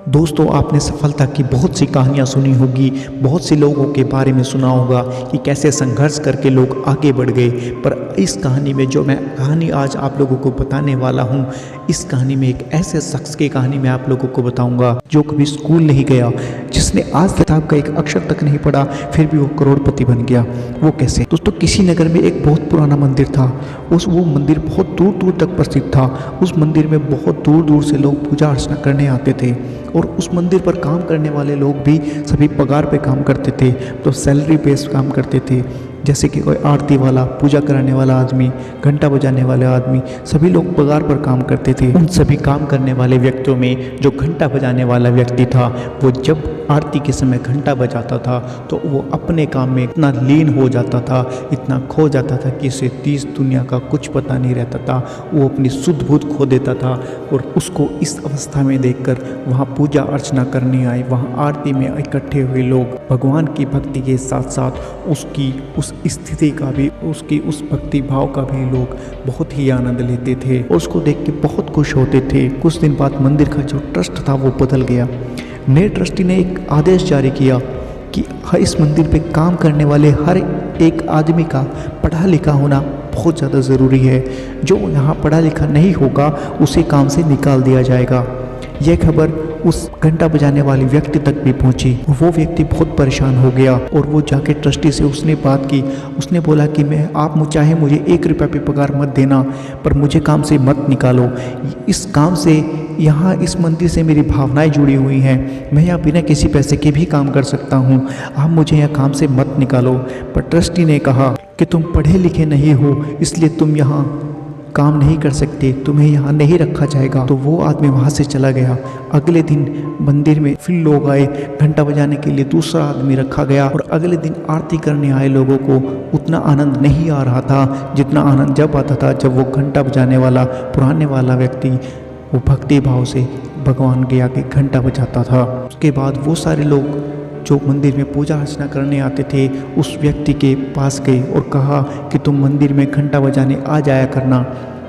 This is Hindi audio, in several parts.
दोस्तों, आपने सफलता की बहुत सी कहानियाँ सुनी होगी, बहुत से लोगों के बारे में सुना होगा कि कैसे संघर्ष करके लोग आगे बढ़ गए। पर इस कहानी में जो मैं कहानी आज आप लोगों को बताने वाला हूँ, इस कहानी में एक ऐसे शख्स की कहानी मैं आप लोगों को बताऊँगा जो कभी स्कूल नहीं गया, जिसने आज किताब का एक अक्षर तक नहीं पढ़ा, फिर भी वो करोड़पति बन गया। वो कैसे? दोस्तों, किसी नगर में एक बहुत पुराना मंदिर था। वो मंदिर बहुत दूर दूर तक प्रसिद्ध था। उस मंदिर में बहुत दूर दूर से लोग पूजा अर्चना करने आते थे और उस मंदिर पर काम करने वाले लोग भी सभी पगार पे काम करते थे, तो सैलरी बेस्ड काम करते थे। जैसे कि कोई आरती वाला, पूजा कराने वाला आदमी, घंटा बजाने वाले आदमी, सभी लोग पगार पर काम करते थे। उन सभी काम करने वाले व्यक्तियों में जो घंटा बजाने वाला व्यक्ति था, वो जब आरती के समय घंटा बजाता था तो वो अपने काम में इतना लीन हो जाता था, इतना खो जाता था कि उसे तीस दुनिया का कुछ पता नहीं रहता था। वो अपनी सुध बुध खो देता था और उसको इस अवस्था में देखकर वहाँ पूजा अर्चना करने आए, वहाँ आरती में इकट्ठे हुए लोग भगवान की भक्ति के साथ साथ उसकी उस स्थिति का भी, उसकी उस भक्ति भाव का भी लोग बहुत ही आनंद लेते थे और उसको देख के बहुत खुश होते थे। कुछ दिन बाद मंदिर का जो ट्रस्ट था वो बदल गया। नए ट्रस्टी ने एक आदेश जारी किया कि इस मंदिर पे काम करने वाले हर एक आदमी का पढ़ा लिखा होना बहुत ज़्यादा ज़रूरी है। जो यहाँ पढ़ा लिखा नहीं होगा उसे काम से निकाल दिया जाएगा। यह खबर उस घंटा बजाने वाले व्यक्ति तक भी पहुंची। वो व्यक्ति बहुत परेशान हो गया और वो जाके ट्रस्टी से उसने बात की। उसने बोला कि आप चाहे मुझे 1 रुपया भी पगार मत देना, पर मुझे काम से मत निकालो। इस काम से, यहाँ इस मंदिर से मेरी भावनाएं जुड़ी हुई हैं। मैं यहाँ बिना किसी पैसे के भी काम कर सकता हूँ, आप मुझे यहाँ काम से मत निकालो। पर ट्रस्टी ने कहा कि तुम पढ़े लिखे नहीं हो, इसलिए तुम यहाँ काम नहीं कर सकते, तुम्हें यहाँ नहीं रखा जाएगा। तो वो आदमी वहाँ से चला गया। अगले दिन मंदिर में फिर लोग आए, घंटा बजाने के लिए दूसरा आदमी रखा गया और अगले दिन आरती करने आए लोगों को उतना आनंद नहीं आ रहा था जितना आनंद जब आता था जब वो घंटा बजाने वाला पुराने वाला व्यक्ति वो भक्ति भाव से भगवान के आगे घंटा बजाता था। उसके बाद वो सारे लोग जो मंदिर में पूजा अर्चना करने आते थे उस व्यक्ति के पास गए और कहा कि तुम मंदिर में घंटा बजाने आ जाया करना।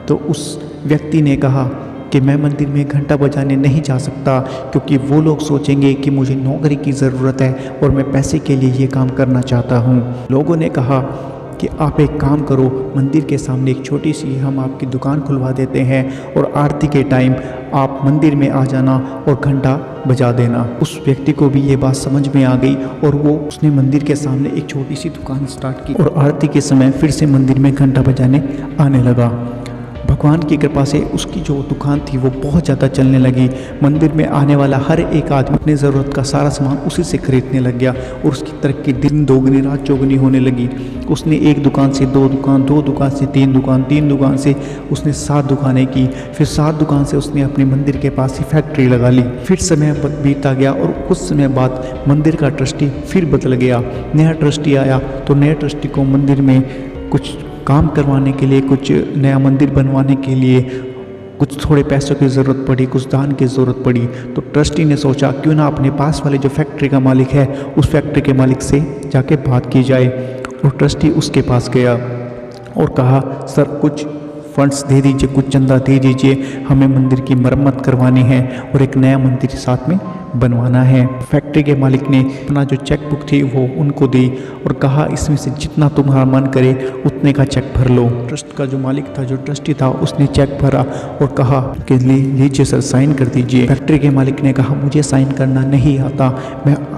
तो उस व्यक्ति ने कहा कि मैं मंदिर में घंटा बजाने नहीं जा सकता, क्योंकि वो लोग सोचेंगे कि मुझे नौकरी की ज़रूरत है और मैं पैसे के लिए ये काम करना चाहता हूँ। लोगों ने कहा कि आप एक काम करो, मंदिर के सामने एक छोटी सी हम आपकी दुकान खुलवा देते हैं और आरती के टाइम आप मंदिर में आ जाना और घंटा बजा देना। उस व्यक्ति को भी ये बात समझ में आ गई और उसने मंदिर के सामने एक छोटी सी दुकान स्टार्ट की और आरती के समय फिर से मंदिर में घंटा बजाने आने लगा। भगवान की कृपा से उसकी जो दुकान थी वो बहुत ज़्यादा चलने लगी। मंदिर में आने वाला हर एक आदमी अपनी ज़रूरत का सारा सामान उसी से खरीदने लग गया और उसकी तरक्की दिन दोगुनी रात चौगुनी होने लगी। उसने 1 दुकान से 2 दुकान, 2 दुकान से 3 दुकान, 3 दुकान से उसने 7 दुकानें की। फिर 7 दुकान से उसने अपने मंदिर के पास ही फैक्ट्री लगा ली। फिर समय बीता गया और कुछ समय बाद मंदिर का ट्रस्टी फिर बदल गया। नया ट्रस्टी आया तो नए ट्रस्टी को मंदिर में कुछ काम करवाने के लिए, कुछ नया मंदिर बनवाने के लिए कुछ थोड़े पैसों की ज़रूरत पड़ी, कुछ दान की ज़रूरत पड़ी। तो ट्रस्टी ने सोचा क्यों ना अपने पास वाले जो फैक्ट्री का मालिक है उस फैक्ट्री के मालिक से जाके बात की जाए। और ट्रस्टी उसके पास गया और कहा, सर कुछ फंड्स दे दीजिए, कुछ चंदा दे दीजिए, हमें मंदिर की मरम्मत करवानी है और एक नया मंदिर साथ में बनवाना है। फैक्ट्री के मालिक ने अपना जो चेक बुक थी वो उनको दी और कहा, इसमें से जितना तुम्हारा मन करे उतने का चेक भर लो। ट्रस्ट का जो मालिक था, जो ट्रस्टी था, उसने चेक भरा और कहा कि लीजिए सर, साइन कर दीजिए। फैक्ट्री के मालिक ने कहा, मुझे साइन करना नहीं आता,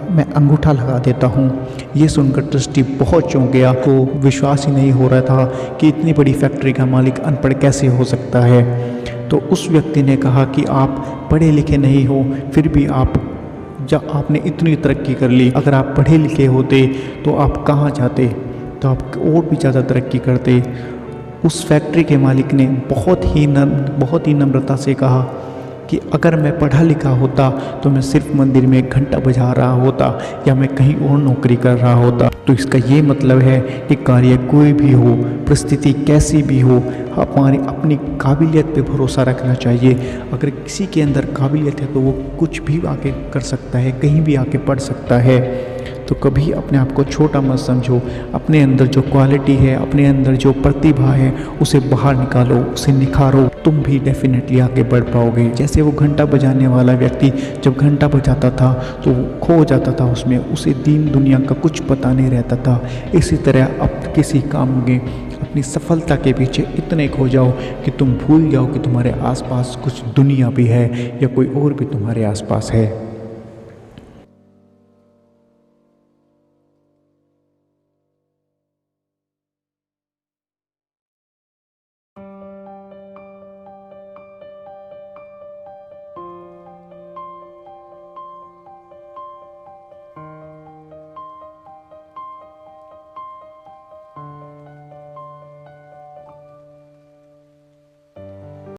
मैं अंगूठा लगा देता हूँ। ये सुनकर ट्रस्टी बहुत चौंक गया। को विश्वास ही नहीं हो रहा था कि इतनी बड़ी फैक्ट्री का मालिक अनपढ़ कैसे हो सकता है। तो उस व्यक्ति ने कहा कि आप पढ़े लिखे नहीं हो, फिर भी आपने इतनी तरक्की कर ली। अगर आप पढ़े लिखे होते तो आप कहाँ जाते, तो आप और भी ज़्यादा तरक्की करते। उस फैक्ट्री के मालिक ने बहुत ही नम्रता से कहा कि अगर मैं पढ़ा लिखा होता तो मैं सिर्फ मंदिर में घंटा बजा रहा होता या मैं कहीं और नौकरी कर रहा होता। तो इसका ये मतलब है कि कार्य कोई भी हो, परिस्थिति कैसी भी हो, हमारी अपनी काबिलियत पे भरोसा रखना चाहिए। अगर किसी के अंदर काबिलियत है तो वो कुछ भी आके कर सकता है, कहीं भी आके पढ़ सकता है। तो कभी अपने आप को छोटा मत समझो। अपने अंदर जो क्वालिटी है, अपने अंदर जो प्रतिभा है, उसे बाहर निकालो, उसे निखारो। तुम भी डेफिनेटली आगे बढ़ पाओगे। जैसे वो घंटा बजाने वाला व्यक्ति जब घंटा बजाता था तो वो खो जाता था उसमें, उसे दीन दुनिया का कुछ पता नहीं रहता था। इसी तरह अब किसी काम में अपनी सफलता के पीछे इतने खो जाओ कि तुम भूल जाओ कि तुम्हारे आसपास कुछ दुनिया भी है या कोई और भी तुम्हारे आसपास है।